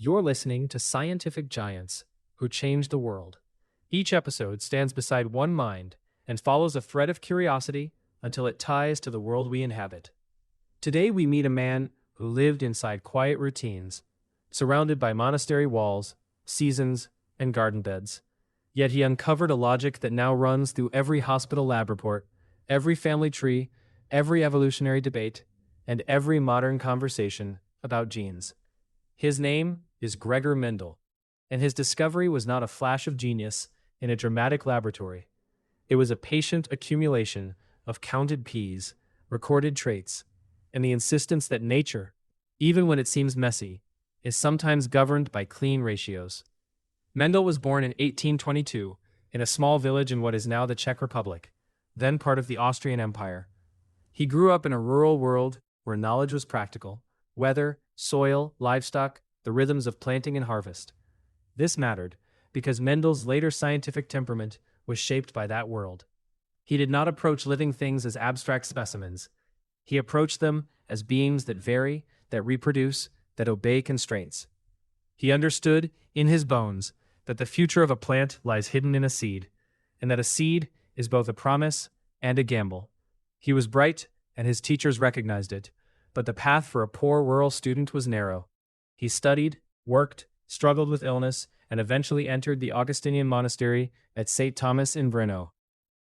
You're listening to Scientific Giants Who Changed the World. Each episode stands beside one mind and follows a thread of curiosity until it ties to the world we inhabit. Today we meet a man who lived inside quiet routines, surrounded by monastery walls, seasons, and garden beds. Yet he uncovered a logic that now runs through every hospital lab report, every family tree, every evolutionary debate, and every modern conversation about genes. His name is Gregor Mendel, and his discovery was not a flash of genius in a dramatic laboratory. It was a patient accumulation of counted P's, recorded traits, and the insistence that nature, even when it seems messy, is sometimes governed by clean ratios. Mendel was born in 1822 in a small village in what is now the Czech Republic, then part of the Austrian Empire. He grew up in a rural world where knowledge was practical: weather, soil, livestock, the rhythms of planting and harvest. This mattered because Mendel's later scientific temperament was shaped by that world. He did not approach living things as abstract specimens. He approached them as beings that vary, that reproduce, that obey constraints. He understood, in his bones, that the future of a plant lies hidden in a seed, and that a seed is both a promise and a gamble. He was bright, and his teachers recognized it, but the path for a poor rural student was narrow. He studied, worked, struggled with illness, and eventually entered the Augustinian monastery at St. Thomas in Brno.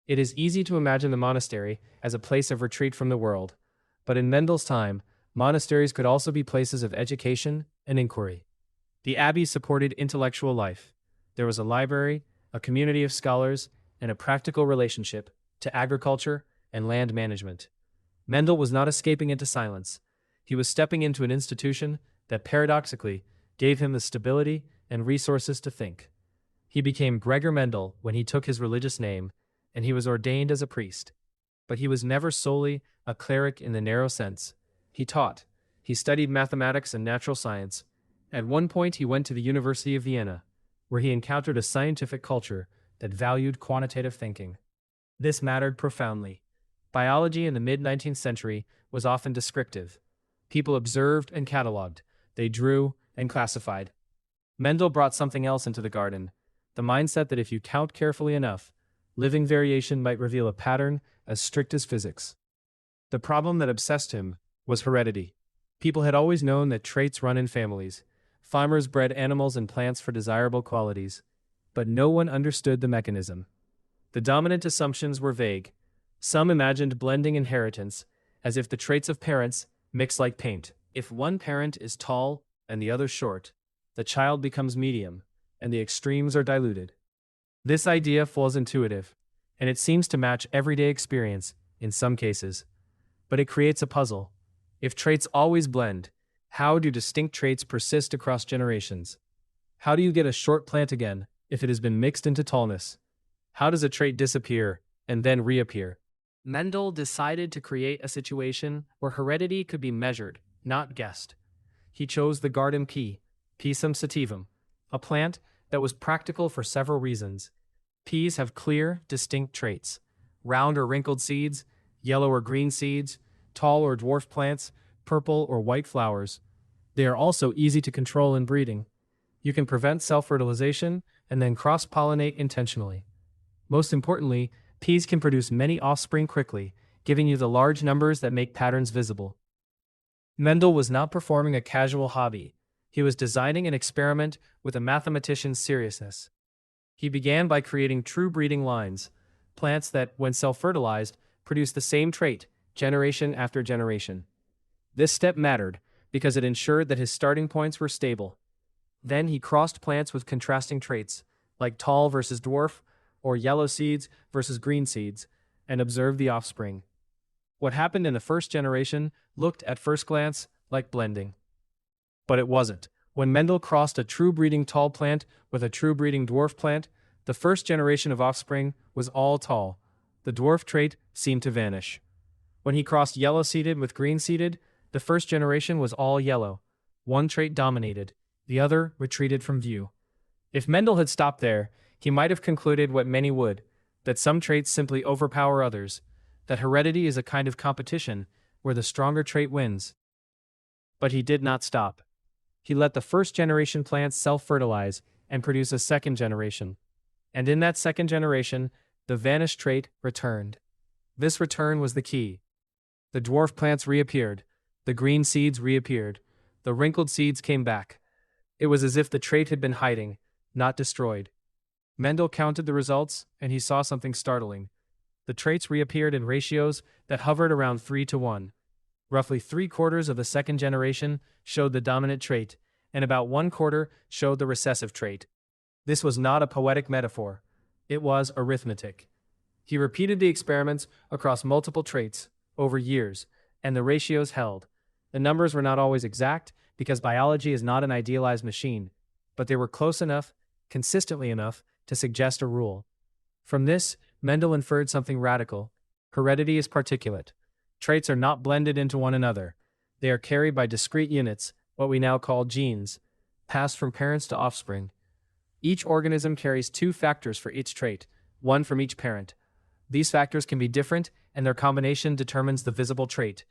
It is easy to imagine the monastery as a place of retreat from the world, but in Mendel's time, monasteries could also be places of education and inquiry. The abbey supported intellectual life. There was a library, a community of scholars, and a practical relationship to agriculture and land management. Mendel was not escaping into silence. He was stepping into an institution that paradoxically gave him the stability and resources to think. He became Gregor Mendel when he took his religious name, and he was ordained as a priest. But he was never solely a cleric in the narrow sense. He taught. He studied mathematics and natural science. At one point, he went to the University of Vienna, where he encountered a scientific culture that valued quantitative thinking. This mattered profoundly. Biology in the mid-19th century was often descriptive. People observed and cataloged. They drew and classified. Mendel brought something else into the garden, the mindset that if you count carefully enough, living variation might reveal a pattern as strict as physics. The problem that obsessed him was heredity. People had always known that traits run in families. Farmers bred animals and plants for desirable qualities, but no one understood the mechanism. The dominant assumptions were vague. Some imagined blending inheritance, as if the traits of parents mix like paint. If one parent is tall and the other short, the child becomes medium, and the extremes are diluted. This idea feels intuitive, and it seems to match everyday experience in some cases. But it creates a puzzle. If traits always blend, how do distinct traits persist across generations? How do you get a short plant again if it has been mixed into tallness? How does a trait disappear and then reappear? Mendel decided to create a situation where heredity could be measured, not guessed. He chose the garden pea, Pisum sativum, a plant that was practical for several reasons. Peas have clear, distinct traits: round or wrinkled seeds, yellow or green seeds, tall or dwarf plants, purple or white flowers. They are also easy to control in breeding. You can prevent self-fertilization and then cross-pollinate intentionally. Most importantly, peas can produce many offspring quickly, giving you the large numbers that make patterns visible. Mendel was not performing a casual hobby. He was designing an experiment with a mathematician's seriousness. He began by creating true breeding lines, plants that, when self-fertilized, produce the same trait, generation after generation. This step mattered because it ensured that his starting points were stable. Then he crossed plants with contrasting traits, like tall versus dwarf, or yellow seeds versus green seeds, and observed the offspring. What happened in the first generation looked at first glance like blending. But it wasn't. When Mendel crossed a true breeding tall plant with a true breeding dwarf plant, the first generation of offspring was all tall. The dwarf trait seemed to vanish. When he crossed yellow-seeded with green-seeded, the first generation was all yellow. One trait dominated, the other retreated from view. If Mendel had stopped there, he might have concluded what many would, that some traits simply overpower others, that heredity is a kind of competition where the stronger trait wins. But he did not stop. He let the first generation plants self-fertilize and produce a second generation. And in that second generation, the vanished trait returned. This return was the key. The dwarf plants reappeared. The green seeds reappeared. The wrinkled seeds came back. It was as if the trait had been hiding, not destroyed. Mendel counted the results, and he saw something startling. The traits reappeared in ratios that hovered around 3-1. Roughly 3/4 of the second generation showed the dominant trait, and about 1/4 showed the recessive trait. This was not a poetic metaphor. It was arithmetic. He repeated the experiments across multiple traits over years, and the ratios held. The numbers were not always exact, because biology is not an idealized machine, but they were close enough, consistently enough, to suggest a rule. From this, Mendel inferred something radical. Heredity is particulate. Traits are not blended into one another. They are carried by discrete units, what we now call genes, passed from parents to offspring. Each organism carries 2 factors for each trait, one from each parent. These factors can be different, and their combination determines the visible trait.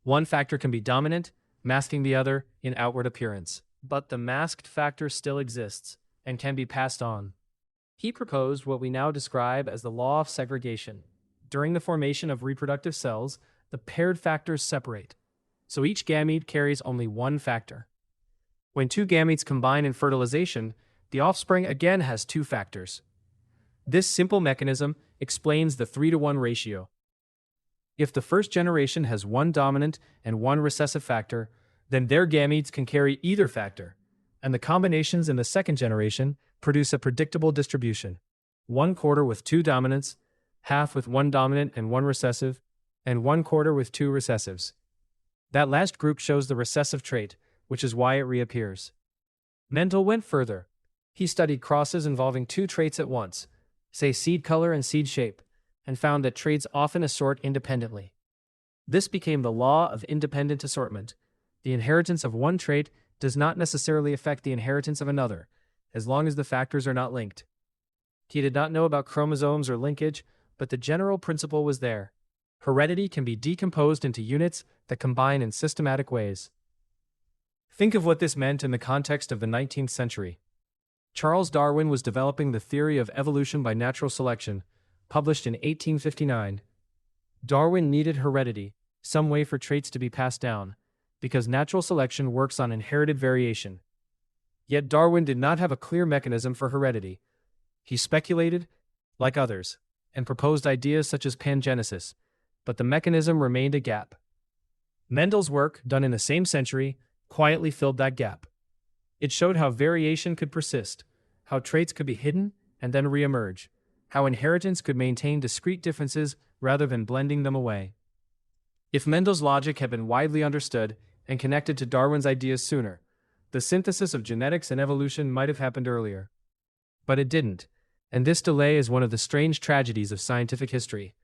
One factor can be dominant, masking the other in outward appearance. But the masked factor still exists, and can be passed on. He proposed what we now describe as the law of segregation. During the formation of reproductive cells, the paired factors separate, so each gamete carries only one factor. When 2 gametes combine in fertilization, the offspring again has 2 factors. This simple mechanism explains the 3-1 ratio. If the first generation has 1 dominant and 1 recessive factor, then their gametes can carry either factor, and the combinations in the second generation produce a predictable distribution. 1/4 with 2 dominants, half with 1 dominant and 1 recessive, and 1/4 with 2 recessives. That last group shows the recessive trait, which is why it reappears. Mendel went further. He studied crosses involving 2 traits at once, say seed color and seed shape, and found that traits often assort independently. This became the law of independent assortment. The inheritance of one trait does not necessarily affect the inheritance of another, as long as the factors are not linked. He did not know about chromosomes or linkage, but the general principle was there. Heredity can be decomposed into units that combine in systematic ways. Think of what this meant in the context of the 19th century. Charles Darwin was developing the theory of evolution by natural selection, published in 1859. Darwin needed heredity, some way for traits to be passed down, because natural selection works on inherited variation. Yet Darwin did not have a clear mechanism for heredity. He speculated, like others, and proposed ideas such as pangenesis, but the mechanism remained a gap. Mendel's work, done in the same century, quietly filled that gap. It showed how variation could persist, how traits could be hidden and then reemerge, how inheritance could maintain discrete differences rather than blending them away. If Mendel's logic had been widely understood and connected to Darwin's ideas sooner, the synthesis of genetics and evolution might have happened earlier. But it didn't, and this delay is one of the strange tragedies of scientific history.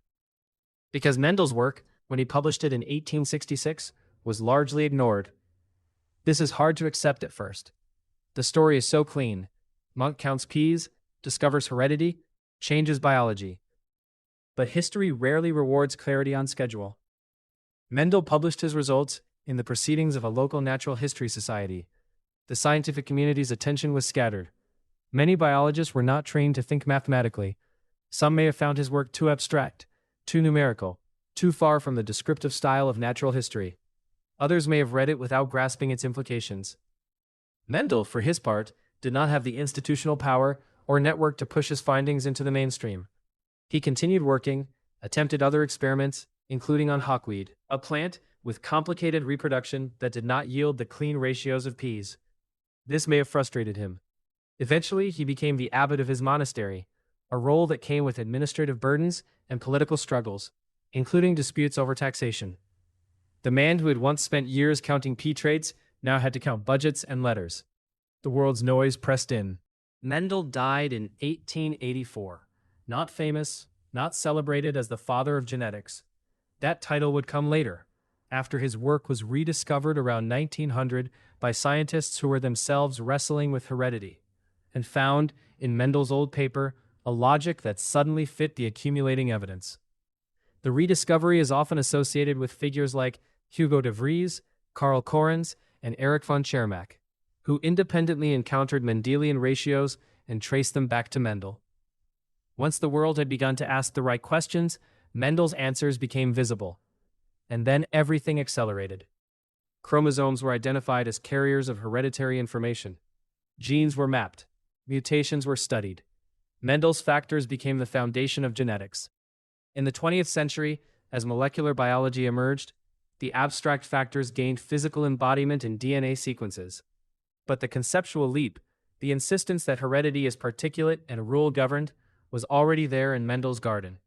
Because Mendel's work, when he published it in 1866, was largely ignored. This is hard to accept at first. The story is so clean. Monk counts peas, discovers heredity, changes biology. But history rarely rewards clarity on schedule. Mendel published his results in the Proceedings of a local natural history society. The scientific community's attention was scattered. Many biologists were not trained to think mathematically. Some may have found his work too abstract, too numerical, too far from the descriptive style of natural history. Others may have read it without grasping its implications. Mendel, for his part, did not have the institutional power or network to push his findings into the mainstream. He continued working, attempted other experiments, including on hawkweed, a plant with complicated reproduction that did not yield the clean ratios of peas. This may have frustrated him. Eventually, he became the abbot of his monastery, a role that came with administrative burdens and political struggles, including disputes over taxation. The man who had once spent years counting pea traits now had to count budgets and letters. The world's noise pressed in. Mendel died in 1884. Not famous, not celebrated as the father of genetics. That title would come later, after his work was rediscovered around 1900 by scientists who were themselves wrestling with heredity, and found, in Mendel's old paper, a logic that suddenly fit the accumulating evidence. The rediscovery is often associated with figures like Hugo de Vries, Karl Correns, and Erich von Tschermak. who independently encountered Mendelian ratios and traced them back to Mendel. Once the world had begun to ask the right questions, Mendel's answers became visible. And then everything accelerated. Chromosomes were identified as carriers of hereditary information. Genes were mapped. Mutations were studied. Mendel's factors became the foundation of genetics. In the 20th century, as molecular biology emerged, the abstract factors gained physical embodiment in DNA sequences. But the conceptual leap, the insistence that heredity is particulate and rule-governed, was already there in Mendel's garden.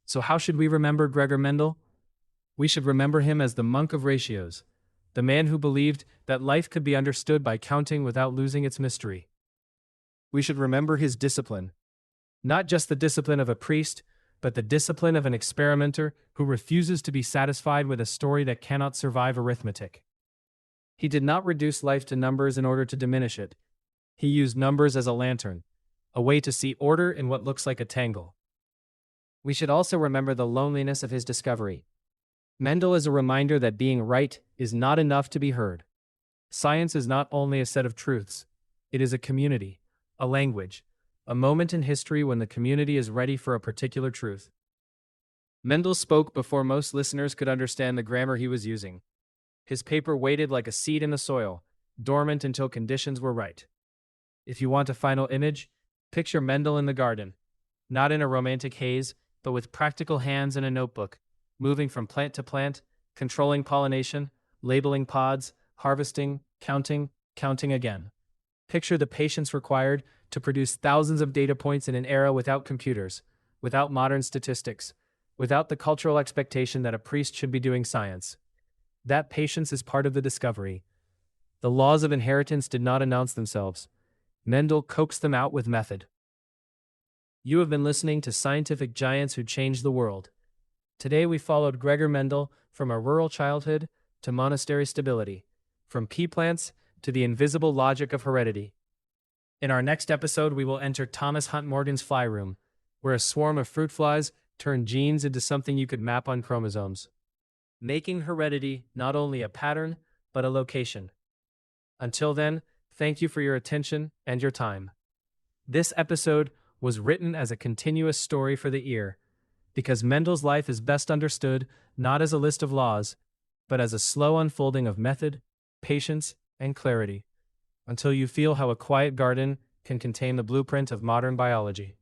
So how should we remember Gregor Mendel? We should remember him as the monk of ratios, the man who believed that life could be understood by counting without losing its mystery. We should remember his discipline, not just the discipline of a priest, but the discipline of an experimenter who refuses to be satisfied with a story that cannot survive arithmetic. He did not reduce life to numbers in order to diminish it. He used numbers as a lantern, a way to see order in what looks like a tangle. We should also remember the loneliness of his discovery. Mendel is a reminder that being right is not enough to be heard. Science is not only a set of truths, it is a community, a language, a moment in history when the community is ready for a particular truth. Mendel spoke before most listeners could understand the grammar he was using. His paper waited like a seed in the soil, dormant until conditions were right. If you want a final image, picture Mendel in the garden, not in a romantic haze, but with practical hands and a notebook, moving from plant to plant, controlling pollination, labeling pods, harvesting, counting again. Picture the patience required to produce thousands of data points in an era without computers, without modern statistics, without the cultural expectation that a priest should be doing science. That patience is part of the discovery. The laws of inheritance did not announce themselves. Mendel coaxed them out with method. You have been listening to Scientific Giants Who Changed the World. Today we followed Gregor Mendel from a rural childhood to monastery stability, from pea plants to the invisible logic of heredity. In our next episode, we will enter Thomas Hunt Morgan's fly room, where a swarm of fruit flies turned genes into something you could map on chromosomes, making heredity not only a pattern, but a location. Until then, thank you for your attention and your time. This episode was written as a continuous story for the ear, because Mendel's life is best understood not as a list of laws, but as a slow unfolding of method, patience, and clarity, until you feel how a quiet garden can contain the blueprint of modern biology.